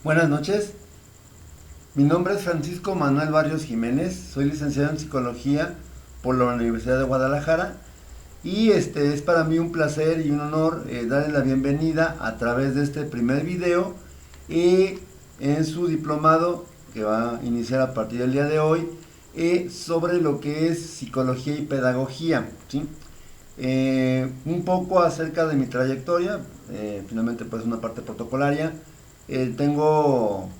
Buenas noches, mi nombre es Francisco Manuel Barrios Jiménez, soy licenciado en Psicología por la Universidad de Guadalajara y es para mí un placer y un honor darle la bienvenida a través de este primer video y en su diplomado que va a iniciar a partir del día de hoy sobre lo que es psicología y pedagogía, ¿sí? Un poco acerca de mi trayectoria, finalmente pues una parte protocolaria. Tengo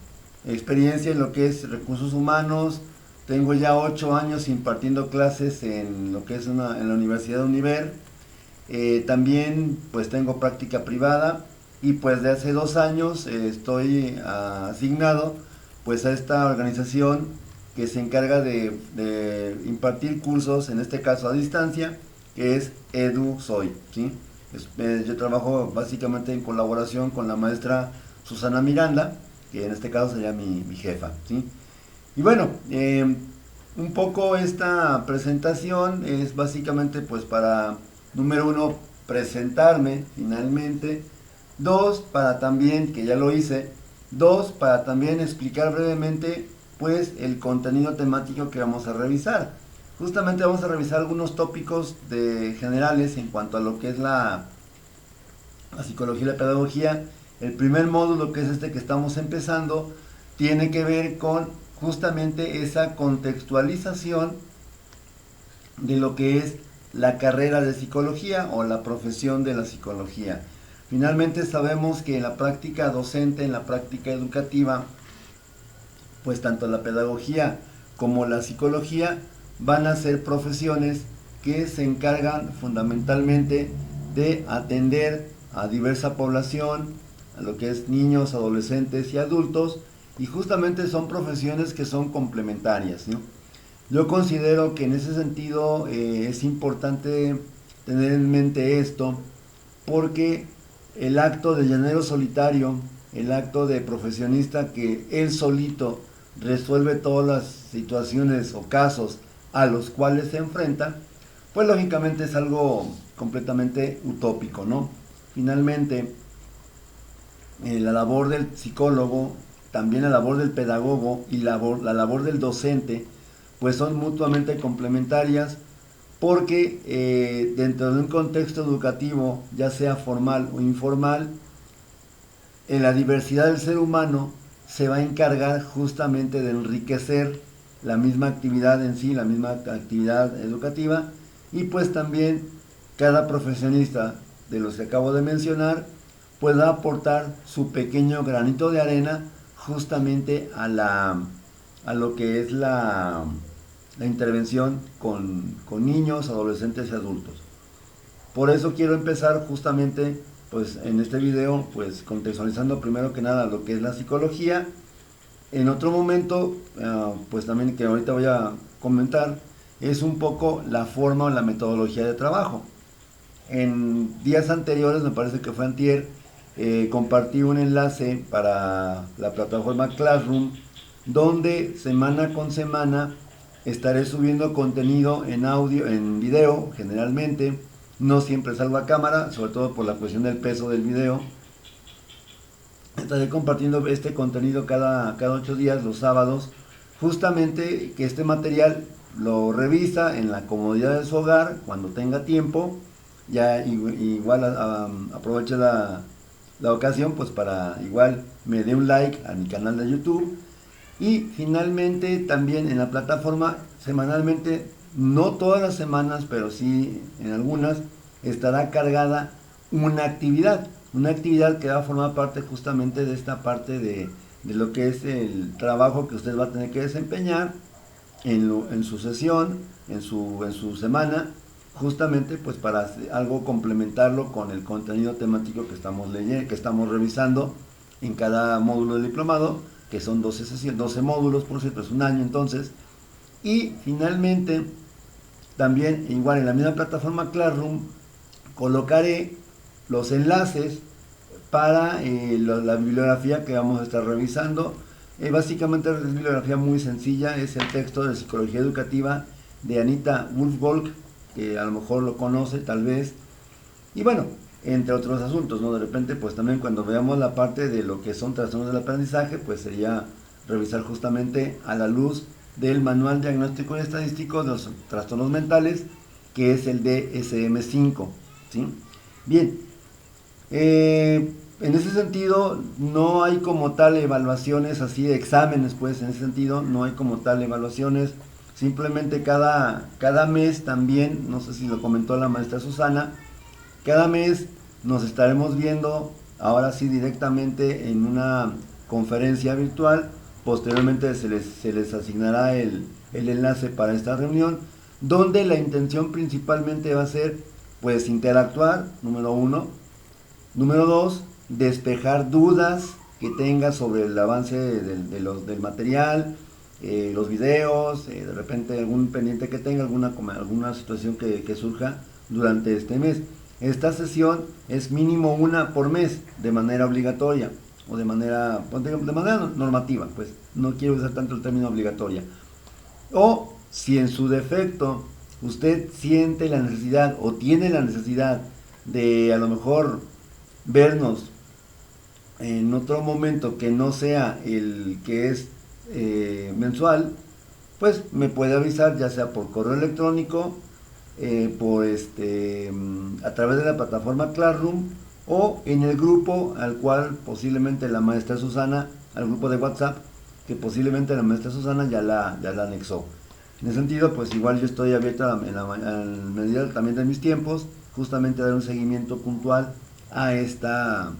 experiencia en lo que es recursos humanos, tengo ya 8 años impartiendo clases en lo que es en la Universidad de Univer. También pues tengo práctica privada y pues de hace 2 años estoy asignado pues a esta organización que se encarga de impartir cursos, en este caso a distancia, que es EduSoy, ¿sí? Yo trabajo básicamente en colaboración con la maestra Susana Miranda, que en este caso sería mi jefa, ¿sí? Y bueno, un poco esta presentación es básicamente pues para, número uno, presentarme finalmente, dos, para también, que ya lo hice, dos, para también explicar brevemente pues el contenido temático que vamos a revisar. Justamente vamos a revisar algunos tópicos generales en cuanto a lo que es la psicología y la pedagogía. El primer módulo, que es este que estamos empezando, tiene que ver con justamente esa contextualización de lo que es la carrera de psicología o la profesión de la psicología. Finalmente sabemos que en la práctica docente, en la práctica educativa, pues tanto la pedagogía como la psicología van a ser profesiones que se encargan fundamentalmente de atender a diversa población, a lo que es niños, adolescentes y adultos, y justamente son profesiones que son complementarias, ¿no? Yo considero que en ese sentido es importante tener en mente esto, porque el acto de llanero solitario, el acto de profesionista que él solito resuelve todas las situaciones o casos a los cuales se enfrenta, pues lógicamente es algo completamente utópico, ¿no? Finalmente, la labor del psicólogo, también la labor del pedagogo y la labor del docente, pues son mutuamente complementarias, porque dentro de un contexto educativo, ya sea formal o informal, en la diversidad del ser humano se va a encargar justamente de enriquecer la misma actividad en sí, la misma actividad educativa, y pues también cada profesionista de los que acabo de mencionar pueda aportar su pequeño granito de arena justamente a lo que es la intervención con niños, adolescentes y adultos. Por eso quiero empezar justamente pues en este video pues contextualizando primero que nada lo que es la psicología. En otro momento pues también, que ahorita voy a comentar, es un poco la forma o la metodología de trabajo. En días anteriores, me parece que fue antier, compartí un enlace para la plataforma Classroom, donde semana con semana estaré subiendo contenido en audio, en video generalmente. No siempre salgo a cámara, sobre todo por la cuestión del peso del video. Estaré compartiendo este contenido cada 8 días, los sábados, justamente que este material lo revisa en la comodidad de su hogar cuando tenga tiempo. Ya igual aproveche la ocasión pues para igual me dé un like a mi canal de YouTube. Y finalmente también en la plataforma semanalmente, no todas las semanas, pero sí en algunas, estará cargada una actividad que va a formar parte justamente de esta parte de lo que es el trabajo que usted va a tener que desempeñar en su sesión, en su semana, justamente pues para algo complementarlo con el contenido temático que estamos leyendo, que estamos revisando en cada módulo del diplomado, que son 12 sesiones, 12 módulos, por cierto, es un año entonces. Y finalmente, también igual en la misma plataforma Classroom, colocaré los enlaces para la bibliografía que vamos a estar revisando. Básicamente es bibliografía muy sencilla, es el texto de Psicología Educativa de Anita Wolfgolk, que a lo mejor lo conoce tal vez. Y bueno, entre otros asuntos, ¿no? De repente, pues también cuando veamos la parte de lo que son trastornos del aprendizaje, pues sería revisar justamente a la luz del Manual Diagnóstico y Estadístico de los Trastornos Mentales, que es el DSM-5, ¿sí? Bien, en ese sentido, no hay como tal evaluaciones así, exámenes, pues en ese sentido, no hay como tal evaluaciones. Simplemente cada mes también, no sé si lo comentó la maestra Susana, cada mes nos estaremos viendo, ahora sí directamente en una conferencia virtual. Posteriormente se les asignará el enlace para esta reunión, donde la intención principalmente va a ser pues interactuar, número uno. Número dos, despejar dudas que tenga sobre el avance del material, los videos, de repente algún pendiente que tenga, alguna situación que surja durante este mes. Esta sesión es mínimo una por mes, de manera obligatoria o de manera normativa, pues no quiero usar tanto el término obligatoria. O si en su defecto usted siente la necesidad o tiene la necesidad de a lo mejor vernos en otro momento que no sea el que es mensual, pues me puede avisar, ya sea por correo electrónico, a través de la plataforma Classroom, o en el grupo al cual posiblemente la maestra Susana, al grupo de WhatsApp, que posiblemente la maestra Susana ya la anexó. En ese sentido, pues igual yo estoy abierto a medida también de mis tiempos, justamente a dar un seguimiento puntual a estas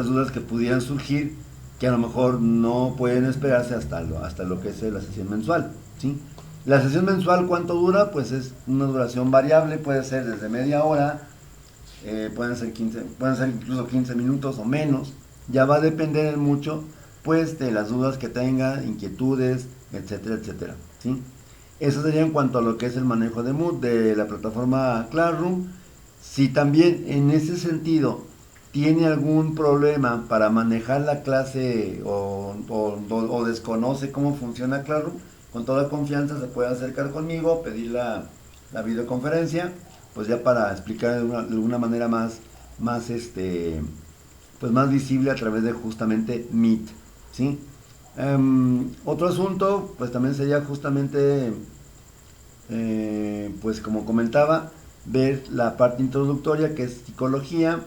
dudas que pudieran surgir, que a lo mejor no pueden esperarse hasta lo que es la sesión mensual, ¿sí? La sesión mensual, ¿cuánto dura? Pues es una duración variable, puede ser desde media hora, pueden ser incluso 15 minutos o menos, ya va a depender mucho pues de las dudas que tenga, inquietudes, etcétera, etcétera, ¿sí? Eso sería en cuanto a lo que es el manejo de Moodle, de la plataforma Classroom. Si también en ese sentido tiene algún problema para manejar la clase o desconoce cómo funciona Classroom, con toda confianza se puede acercar conmigo, pedir la videoconferencia, pues ya para explicar de alguna manera más pues más visible a través de justamente Meet, ¿sí? Otro asunto, pues también sería justamente, pues como comentaba, ver la parte introductoria, que es psicología.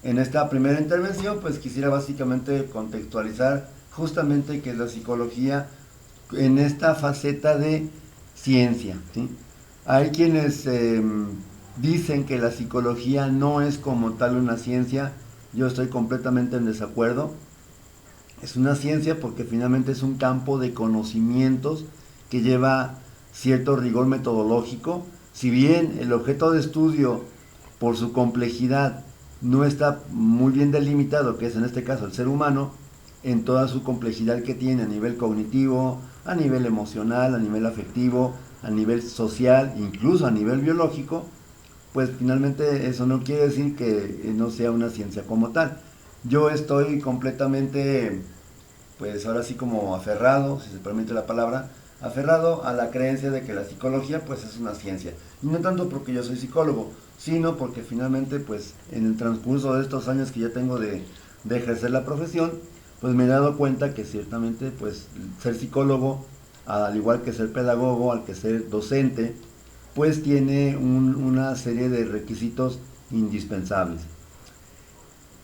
En esta primera intervención, pues quisiera básicamente contextualizar justamente qué es la psicología en esta faceta de ciencia, ¿sí? Hay quienes dicen que la psicología no es como tal una ciencia. Yo estoy completamente en desacuerdo. Es una ciencia porque finalmente es un campo de conocimientos que lleva cierto rigor metodológico. Si bien el objeto de estudio, por su complejidad, no está muy bien delimitado, que es en este caso el ser humano, en toda su complejidad que tiene a nivel cognitivo, a nivel emocional, a nivel afectivo, a nivel social, incluso a nivel biológico, pues finalmente eso no quiere decir que no sea una ciencia como tal. Yo estoy completamente, pues ahora sí como aferrado, si se permite la palabra, aferrado a la creencia de que la psicología pues es una ciencia. Y no tanto porque yo soy psicólogo, sino porque finalmente pues en el transcurso de estos años que ya tengo de ejercer la profesión, pues me he dado cuenta que ciertamente pues ser psicólogo, al igual que ser pedagogo, al que ser docente, pues tiene una serie de requisitos indispensables.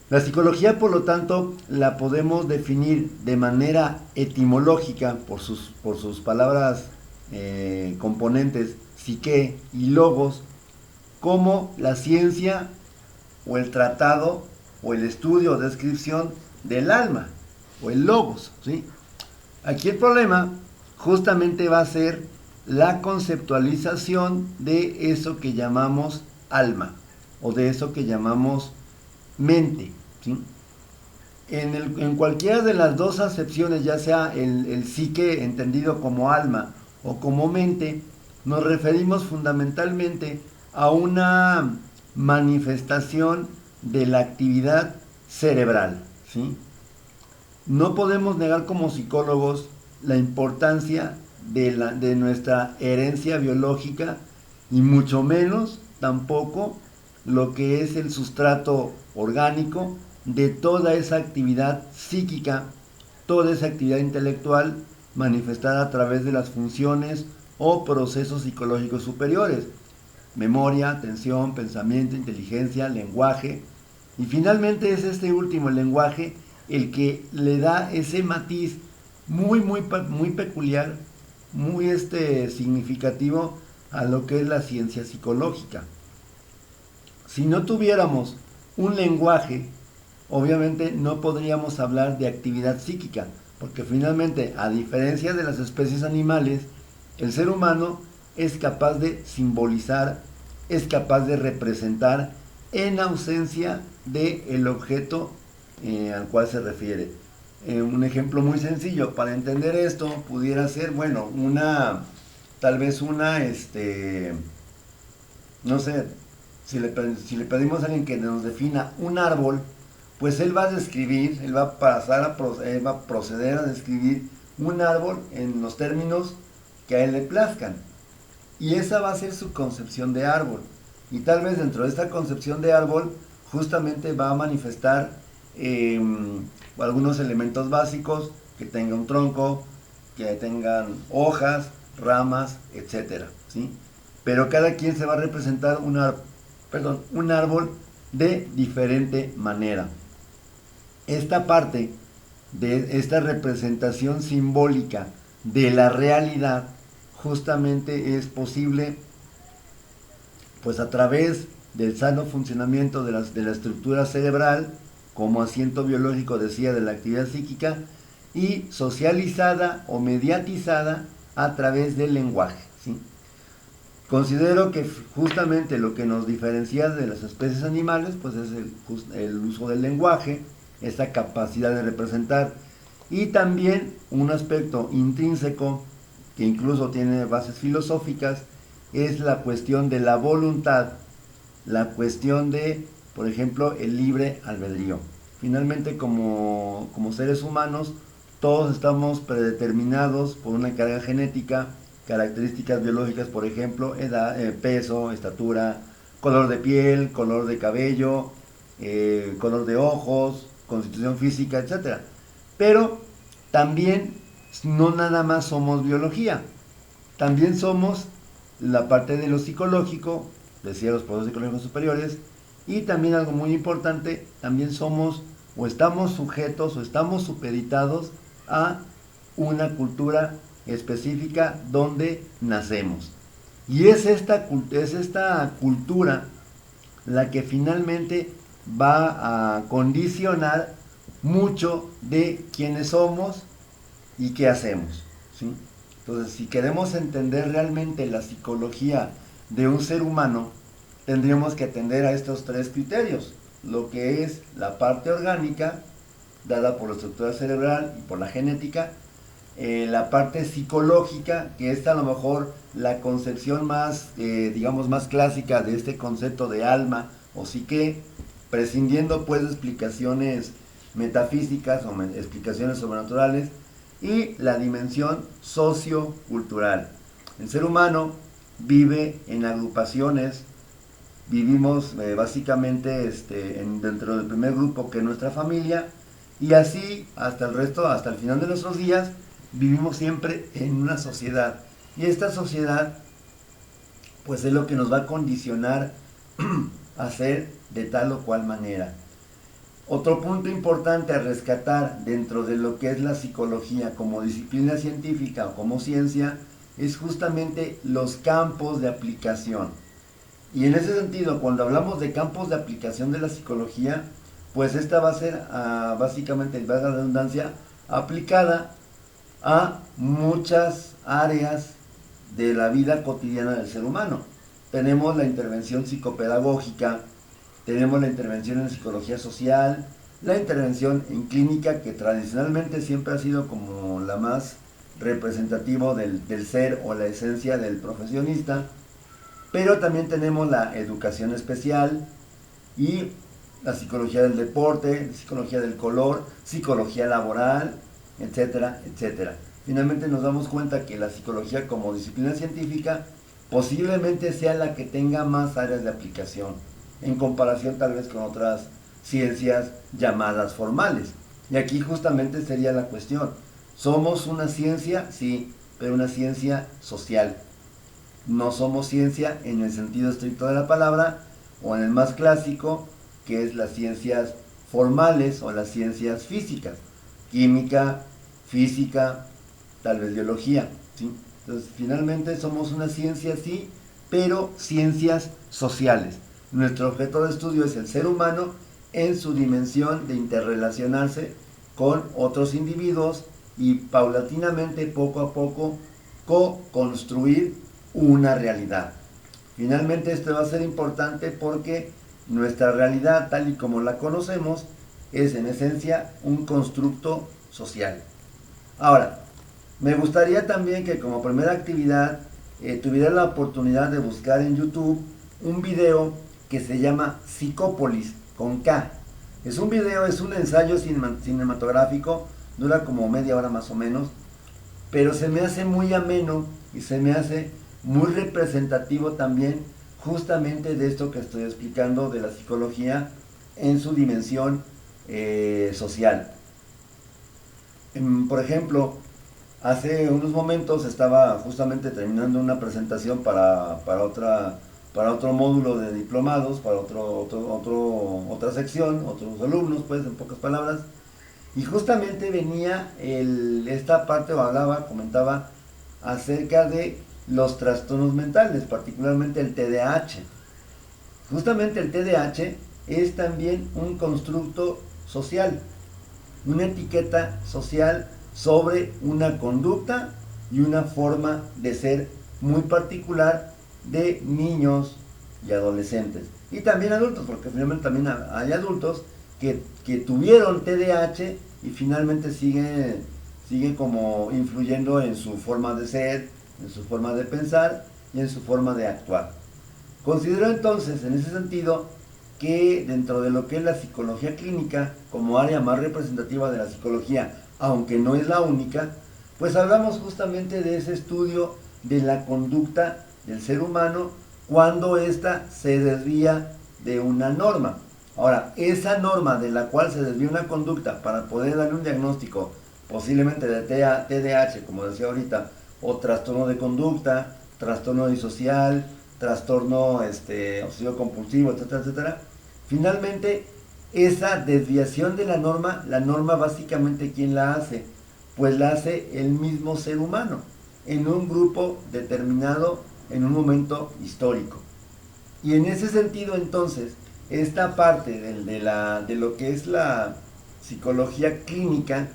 La psicología, por lo tanto, la podemos definir de manera etimológica por sus palabras componentes, psique y logos, como la ciencia o el tratado o el estudio o descripción del alma o el logos, ¿sí? Aquí el problema justamente va a ser la conceptualización de eso que llamamos alma o de eso que llamamos mente, ¿sí? En cualquiera de las dos acepciones, ya sea el psique entendido como alma o como mente, nos referimos fundamentalmente a una manifestación de la actividad cerebral, ¿sí? No podemos negar como psicólogos la importancia de nuestra herencia biológica y mucho menos tampoco lo que es el sustrato orgánico de toda esa actividad psíquica, toda esa actividad intelectual manifestada a través de las funciones o procesos psicológicos superiores: memoria, atención, pensamiento, inteligencia, lenguaje. Y finalmente es este último, el lenguaje, el que le da ese matiz muy peculiar, muy significativo a lo que es la ciencia psicológica. Si no tuviéramos un lenguaje, obviamente no podríamos hablar de actividad psíquica, porque finalmente, a diferencia de las especies animales, el ser humano es capaz de simbolizar, es capaz de representar en ausencia del objeto al cual se refiere. Un ejemplo muy sencillo para entender esto pudiera ser, bueno, tal vez no sé, si le pedimos a alguien que nos defina un árbol, pues él va a describir, él va a proceder a describir un árbol en los términos que a él le plazcan. Y esa va a ser su concepción de árbol. Y tal vez dentro de esta concepción de árbol, justamente va a manifestar algunos elementos básicos: que tenga un tronco, que tengan hojas, ramas, etcétera, ¿sí? Pero cada quien se va a representar un árbol de diferente manera. Esta parte de esta representación simbólica de la realidad justamente es posible pues a través del sano funcionamiento de la estructura cerebral como asiento biológico, decía, de la actividad psíquica, y socializada o mediatizada a través del lenguaje, ¿sí? Considero que justamente lo que nos diferencia de las especies animales pues es el uso del lenguaje, esa capacidad de representar, y también un aspecto intrínseco que incluso tiene bases filosóficas, es la cuestión de la voluntad, la cuestión de, por ejemplo, el libre albedrío. Finalmente, como seres humanos, todos estamos predeterminados por una carga genética, características biológicas, por ejemplo, edad, peso, estatura, color de piel, color de cabello, color de ojos, constitución física, etc. Pero también no nada más somos biología, también somos la parte de lo psicológico, decía, los procesos psicológicos superiores, y también algo muy importante, también somos o estamos sujetos o estamos supeditados a una cultura específica donde nacemos. Y es esta cultura la que finalmente va a condicionar mucho de quiénes somos y qué hacemos, ¿sí? Entonces, si queremos entender realmente la psicología de un ser humano, tendríamos que atender a estos tres criterios: lo que es la parte orgánica, dada por la estructura cerebral y por la genética; la parte psicológica, que es a lo mejor la concepción más, digamos, más clásica de este concepto de alma o psique, prescindiendo pues de explicaciones metafísicas o explicaciones sobrenaturales; y la dimensión sociocultural. El ser humano vive en agrupaciones, vivimos básicamente dentro del primer grupo, que es nuestra familia, y así hasta el final de nuestros días, vivimos siempre en una sociedad. Y esta sociedad pues es lo que nos va a condicionar a ser de tal o cual manera. Otro punto importante a rescatar dentro de lo que es la psicología como disciplina científica o como ciencia es justamente los campos de aplicación. Y en ese sentido, cuando hablamos de campos de aplicación de la psicología, pues esta va a ser básicamente, valga la redundancia, aplicada a muchas áreas de la vida cotidiana del ser humano. Tenemos la intervención psicopedagógica, tenemos la intervención en psicología social, la intervención en clínica, que tradicionalmente siempre ha sido como la más representativa del ser o la esencia del profesionista, pero también tenemos la educación especial y la psicología del deporte, psicología del color, psicología laboral, etcétera, etcétera. Finalmente nos damos cuenta que la psicología como disciplina científica posiblemente sea la que tenga más áreas de aplicación. en comparación tal vez con otras ciencias llamadas formales. Y aquí justamente sería la cuestión. ¿Somos una ciencia? Sí, pero una ciencia social. No somos ciencia en el sentido estricto de la palabra, o en el más clásico, que es las ciencias formales o las ciencias físicas, química, física, tal vez biología, ¿sí? Entonces, finalmente somos una ciencia, sí, pero ciencias sociales. Nuestro objeto de estudio es el ser humano en su dimensión de interrelacionarse con otros individuos y paulatinamente, poco a poco, co-construir una realidad. Finalmente esto va a ser importante porque nuestra realidad, tal y como la conocemos, es en esencia un constructo social. Ahora, me gustaría también que como primera actividad tuviera la oportunidad de buscar en YouTube un video que se llama Psicópolis, con K. Es un video, es un ensayo cinematográfico, dura como media hora más o menos, pero se me hace muy ameno y se me hace muy representativo también justamente de esto que estoy explicando de la psicología en su dimensión social. Por ejemplo, hace unos momentos estaba justamente terminando una presentación para otro módulo de diplomados, para otra sección, otros alumnos, pues en pocas palabras, y justamente venía esta parte, comentaba acerca de los trastornos mentales, particularmente el TDAH. Justamente el TDAH es también un constructo social, una etiqueta social sobre una conducta y una forma de ser muy particular de niños y adolescentes. Y también adultos, porque finalmente también hay adultos que tuvieron TDAH y finalmente sigue como influyendo en su forma de ser, en su forma de pensar y en su forma de actuar. Considero entonces, en ese sentido, que dentro de lo que es la psicología clínica, como área más representativa de la psicología, aunque no es la única, pues hablamos justamente de ese estudio de la conducta del ser humano cuando ésta se desvía de una norma. Ahora, esa norma de la cual se desvía una conducta para poder darle un diagnóstico posiblemente de TDAH, como decía ahorita, o trastorno de conducta, trastorno disocial, trastorno obsesivo compulsivo, etcétera, etcétera. Finalmente, esa desviación de la norma básicamente ¿quién la hace? Pues la hace el mismo ser humano, en un grupo determinado, en un momento histórico. Y en ese sentido, entonces, esta parte de lo que es la psicología clínica,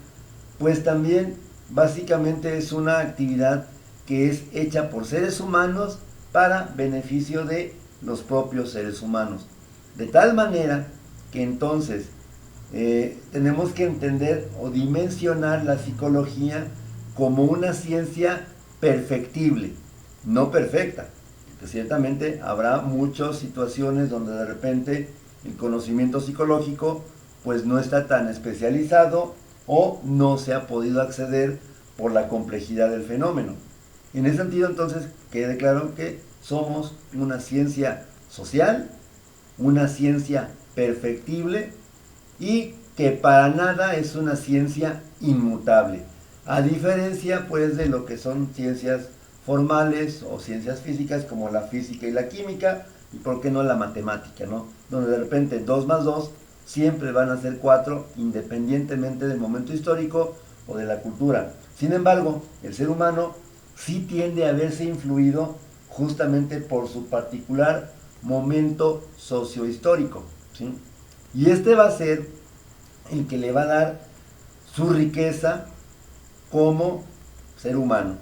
pues también básicamente es una actividad que es hecha por seres humanos para beneficio de los propios seres humanos. De tal manera que entonces tenemos que entender o dimensionar la psicología como una ciencia perfectible, no perfecta. Que ciertamente habrá muchas situaciones donde de repente el conocimiento psicológico pues no está tan especializado o no se ha podido acceder por la complejidad del fenómeno. En ese sentido, entonces, quede claro que somos una ciencia social, una ciencia perfectible y que para nada es una ciencia inmutable. A diferencia, pues, de lo que son ciencias formales o ciencias físicas como la física y la química, y por qué no la matemática, ¿no? Donde de repente 2 más 2 siempre van a ser 4 independientemente del momento histórico o de la cultura. Sin embargo, el ser humano sí tiende a verse influido justamente por su particular momento sociohistórico, ¿sí? Y este va a ser el que le va a dar su riqueza como ser humano,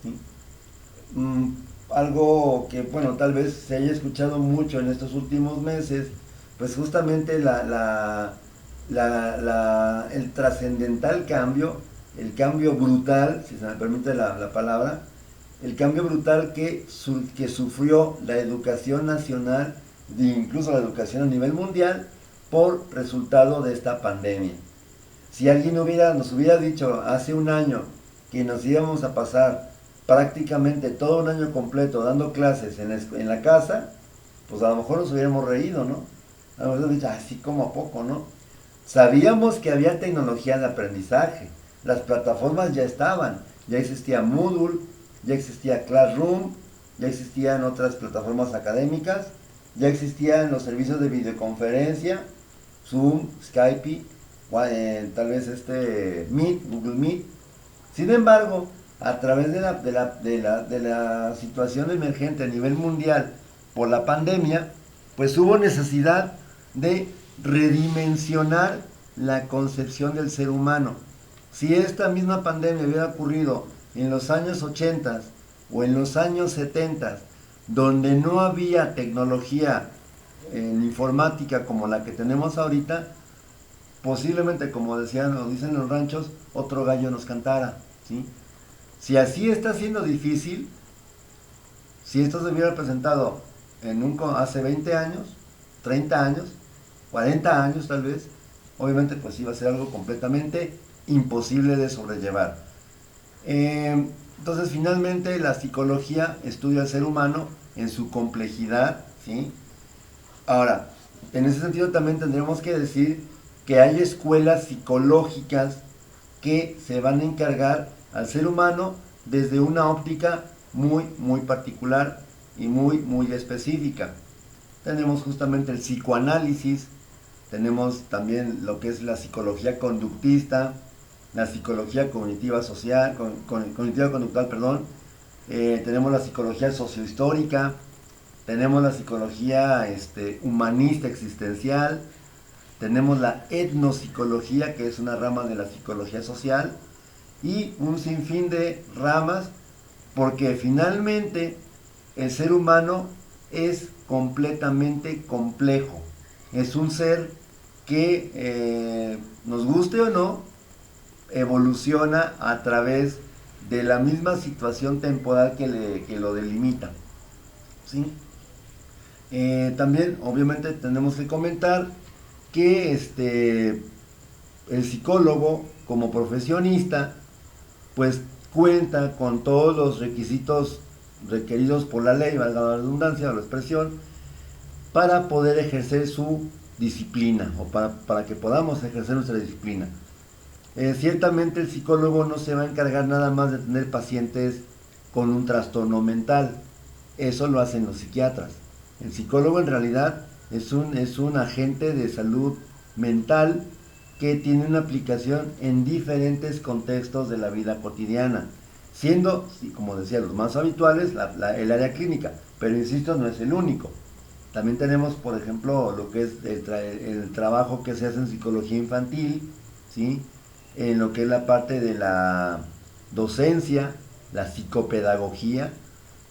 ¿sí? Algo que, bueno, tal vez se haya escuchado mucho en estos últimos meses, pues justamente el trascendental cambio, el cambio brutal, si se me permite la palabra, el cambio brutal que sufrió la educación nacional, e incluso la educación a nivel mundial, por resultado de esta pandemia. Si alguien nos hubiera dicho hace un año que nos íbamos a pasar prácticamente todo un año completo dando clases en la casa, pues a lo mejor nos hubiéramos reído, ¿no? A lo mejor dicho, así como a poco, ¿no? Sabíamos que había tecnología de aprendizaje, las plataformas ya estaban, ya existía Moodle, ya existía Classroom, ya existían otras plataformas académicas, ya existían los servicios de videoconferencia, Zoom, Skype, tal vez Meet, Google Meet. Sin embargo, a través de la situación emergente a nivel mundial por la pandemia, pues hubo necesidad de redimensionar la concepción del ser humano. Si esta misma pandemia hubiera ocurrido en los años 80 o en los años 70, donde no había tecnología en informática como la que tenemos ahorita, posiblemente, como decían o dicen los ranchos, otro gallo nos cantara, ¿sí? Si así está siendo difícil, si esto se hubiera presentado hace 20 años, 30 años, 40 años tal vez, obviamente pues iba a ser algo completamente imposible de sobrellevar. Entonces finalmente la psicología estudia al ser humano en su complejidad, ¿sí? Ahora, en ese sentido también tendríamos que decir que hay escuelas psicológicas que se van a encargar al ser humano desde una óptica muy, muy particular y muy, muy específica. Tenemos justamente el psicoanálisis, tenemos también lo que es la psicología conductista, la psicología cognitiva social, cognitiva conductual, perdón, tenemos la psicología sociohistórica, tenemos la psicología humanista existencial, tenemos la etnopsicología, que es una rama de la psicología social, y un sinfín de ramas, porque finalmente el ser humano es completamente complejo. Es un ser que, nos guste o no, evoluciona a través de la misma situación temporal que lo delimita, ¿sí? También, obviamente, tenemos que comentar que el psicólogo, como profesionista, pues cuenta con todos los requisitos requeridos por la ley, valga la redundancia o la expresión, para poder ejercer su disciplina o para que podamos ejercer nuestra disciplina. Ciertamente el psicólogo no se va a encargar nada más de tener pacientes con un trastorno mental, eso lo hacen los psiquiatras. El psicólogo en realidad es un agente de salud mental que tiene una aplicación en diferentes contextos de la vida cotidiana, siendo, como decía, los más habituales el área clínica, pero insisto, no es el único. También tenemos, por ejemplo, lo que es el trabajo que se hace en psicología infantil, ¿sí? En lo que es la parte de la docencia, la psicopedagogía.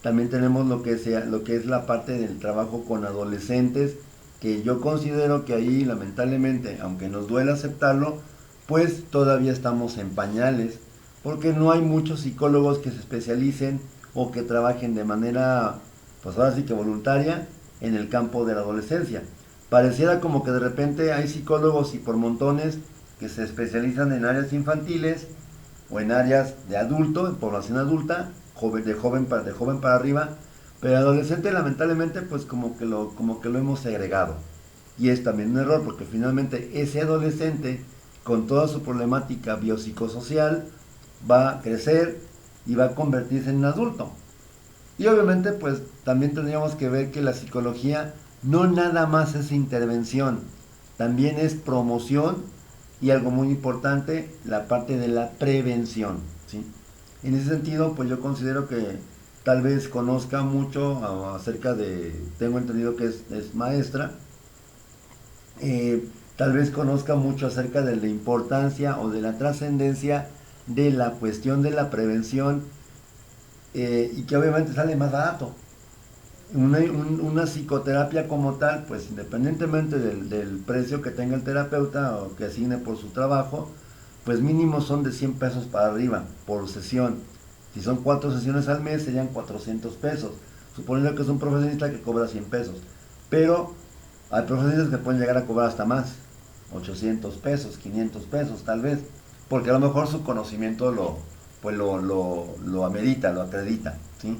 También tenemos lo que es la parte del trabajo con adolescentes, que yo considero que ahí, lamentablemente, aunque nos duele aceptarlo, pues todavía estamos en pañales, porque no hay muchos psicólogos que se especialicen o que trabajen de manera, pues ahora sí que voluntaria, en el campo de la adolescencia. Pareciera como que de repente hay psicólogos y por montones que se especializan en áreas infantiles o en áreas de adulto, en población adulta, de joven para arriba, pero adolescente lamentablemente pues como que lo hemos segregado. Y es también un error, porque finalmente ese adolescente, con toda su problemática biopsicosocial, va a crecer y va a convertirse en un adulto. Y obviamente pues también tendríamos que ver que la psicología no nada más es intervención, también es promoción y algo muy importante, la parte de la prevención, ¿sí? En ese sentido, pues yo considero que tal vez conozca mucho acerca tengo entendido que es maestra, tal vez conozca mucho acerca de la importancia o de la trascendencia de la cuestión de la prevención, y que obviamente sale más barato. Una psicoterapia como tal, pues independientemente del precio que tenga el terapeuta o que asigne por su trabajo, pues mínimo son de 100 pesos para arriba por sesión. Si son 4 sesiones al mes serían 400 pesos, suponiendo que es un profesionista que cobra 100 pesos. Pero hay profesionistas que pueden llegar a cobrar hasta más, 800 pesos, 500 pesos tal vez, porque a lo mejor su conocimiento lo amerita, lo acredita, ¿sí?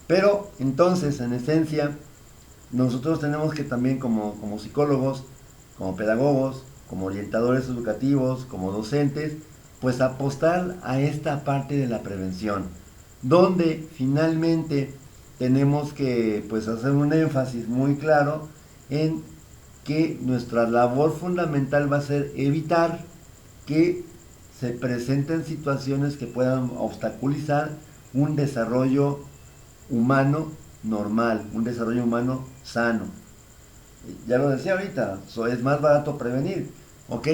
Pero entonces, en esencia, nosotros tenemos que también como psicólogos, como pedagogos, como orientadores educativos, como docentes, pues apostar a esta parte de la prevención, donde finalmente tenemos que pues hacer un énfasis muy claro en que nuestra labor fundamental va a ser evitar que se presenten situaciones que puedan obstaculizar un desarrollo humano normal, un desarrollo humano sano. Ya lo decía ahorita, es más barato prevenir. Ok,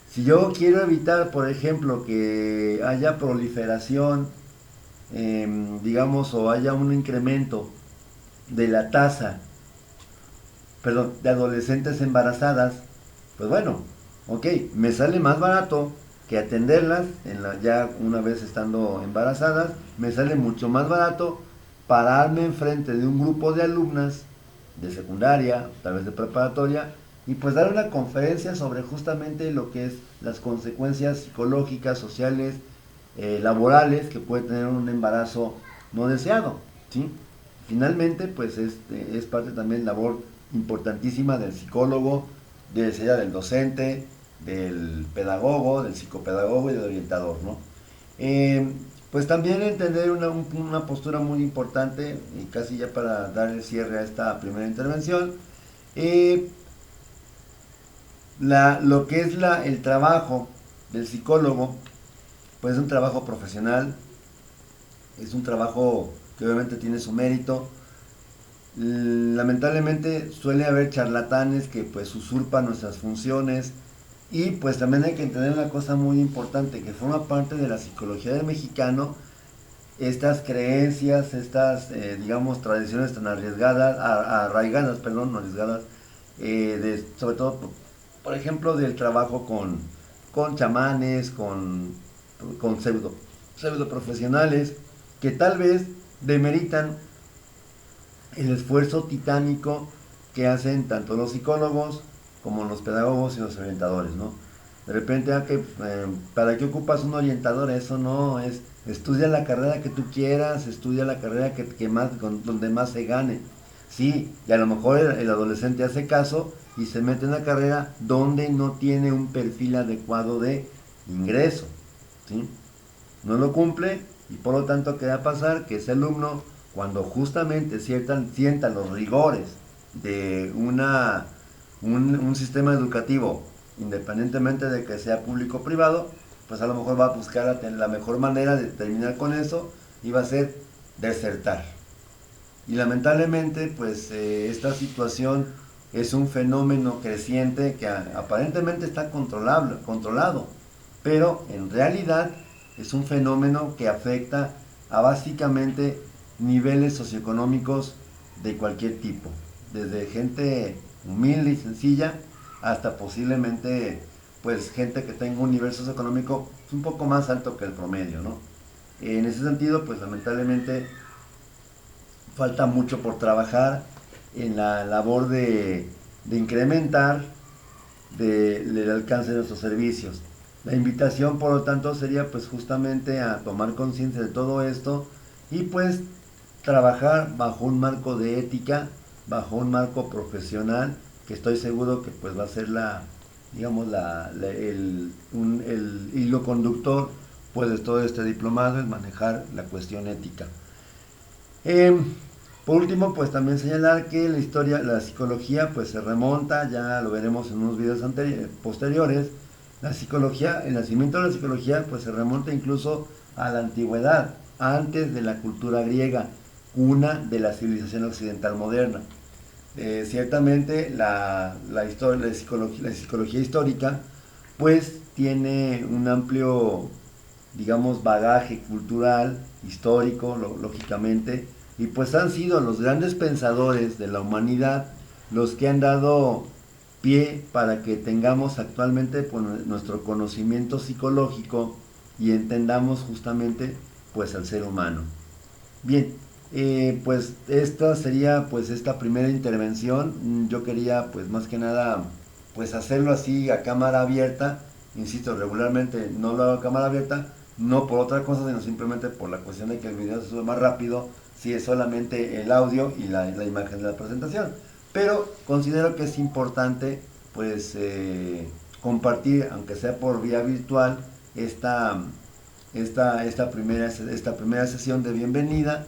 si yo quiero evitar, por ejemplo, que haya proliferación, digamos, o haya un incremento de la tasa, perdón, de adolescentes embarazadas, pues bueno, ok, me sale más barato que atenderlas ya una vez estando embarazadas, me sale mucho más barato pararme enfrente de un grupo de alumnas de secundaria, tal vez de preparatoria, y pues dar una conferencia sobre justamente lo que es las consecuencias psicológicas, sociales, laborales que puede tener un embarazo no deseado, ¿sí? Finalmente, pues es parte también labor importantísima del psicólogo, del docente, del pedagogo, del psicopedagogo y del orientador, ¿no? Eh, pues también entender una postura muy importante, y casi ya para dar el cierre a esta primera intervención, eh, lo que es el trabajo del psicólogo, pues es un trabajo profesional, es un trabajo que obviamente tiene su mérito. Lamentablemente suele haber charlatanes que pues usurpan nuestras funciones, y pues también hay que entender una cosa muy importante que forma parte de la psicología del mexicano, estas creencias, estas digamos tradiciones tan arriesgadas, arraigadas, perdón, no arriesgadas, sobre todo por ejemplo del trabajo con chamanes, con pseudo profesionales que tal vez demeritan el esfuerzo titánico que hacen tanto los psicólogos como los pedagogos y los orientadores, ¿no? De repente, ¿para qué ocupas un orientador? Eso no es, estudia la carrera que tú quieras, estudia la carrera que más, donde más se gane. Sí, y a lo mejor el adolescente hace caso y se mete en una carrera donde no tiene un perfil adecuado de ingreso, ¿sí? No lo cumple, y por lo tanto, ¿qué va a pasar? Que ese alumno, cuando justamente sienta los rigores de un sistema educativo, independientemente de que sea público o privado, pues a lo mejor va a buscar la mejor manera de terminar con eso, y va a ser desertar. Y lamentablemente, pues esta situación es un fenómeno creciente que aparentemente está controlado, pero en realidad es un fenómeno que afecta a básicamente niveles socioeconómicos de cualquier tipo, desde gente humilde y sencilla hasta posiblemente pues gente que tenga un nivel socioeconómico un poco más alto que el promedio, ¿no? En ese sentido, pues lamentablemente falta mucho por trabajar en la labor de incrementar del alcance de nuestros servicios. La invitación, por lo tanto, sería pues justamente a tomar conciencia de todo esto, y pues trabajar bajo un marco de ética, bajo un marco profesional, que estoy seguro que pues va a ser digamos, el hilo conductor pues de todo este diplomado, es manejar la cuestión ética. Eh, por último, pues también señalar que la psicología, pues se remonta, ya lo veremos en unos videos posteriores. La psicología, el nacimiento de la psicología, pues se remonta incluso a la antigüedad, antes de la cultura griega, cuna de la civilización occidental moderna. Ciertamente la psicología histórica, pues tiene un amplio, digamos, bagaje cultural, histórico, lógicamente, y pues han sido los grandes pensadores de la humanidad los que han dado pie para que tengamos actualmente pues, nuestro conocimiento psicológico, y entendamos justamente pues al ser humano. Bien, pues esta sería pues esta primera intervención. Yo quería pues más que nada pues hacerlo así a cámara abierta. Insisto, regularmente no lo hago a cámara abierta, no por otra cosa, sino simplemente por la cuestión de que el video se sube más rápido si es solamente el audio y la imagen de la presentación. pero considero que es importante pues compartir, aunque sea por vía virtual, esta primera sesión de bienvenida.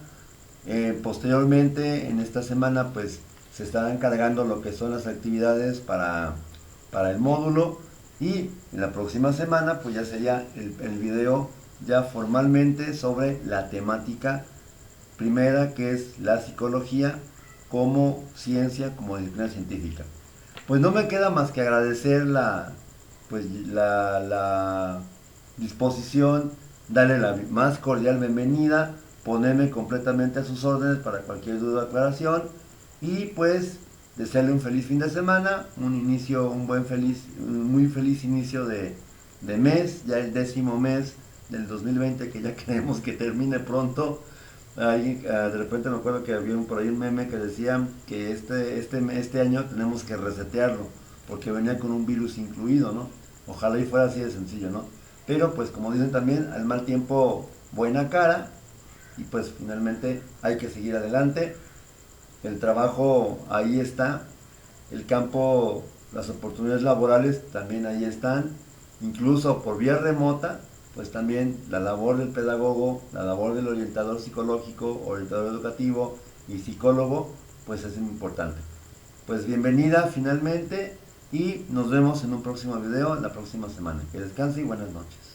Posteriormente, en esta semana, pues se estarán cargando lo que son las actividades para el módulo, y en la próxima semana pues ya sería el video ya formalmente sobre la temática primera, que es la psicología como ciencia, como disciplina científica. Pues no me queda más que agradecer la disposición, darle la más cordial bienvenida, ponerme completamente a sus órdenes para cualquier duda o aclaración, y pues desearle un feliz fin de semana, un muy feliz inicio de mes, ya el 10º mes del 2020, que ya queremos que termine pronto. Ahí, de repente me acuerdo que había por ahí un meme que decía que este año tenemos que resetearlo porque venía con un virus incluido, ¿no? Ojalá y fuera así de sencillo, ¿no? Pero pues como dicen también, al mal tiempo buena cara, y pues finalmente hay que seguir adelante. El trabajo ahí está, el campo, las oportunidades laborales también ahí están, incluso por vía remota, pues también la labor del pedagogo, la labor del orientador psicológico, orientador educativo y psicólogo, pues es muy importante. Pues bienvenida finalmente, y nos vemos en un próximo video la próxima semana. Que descanse y buenas noches.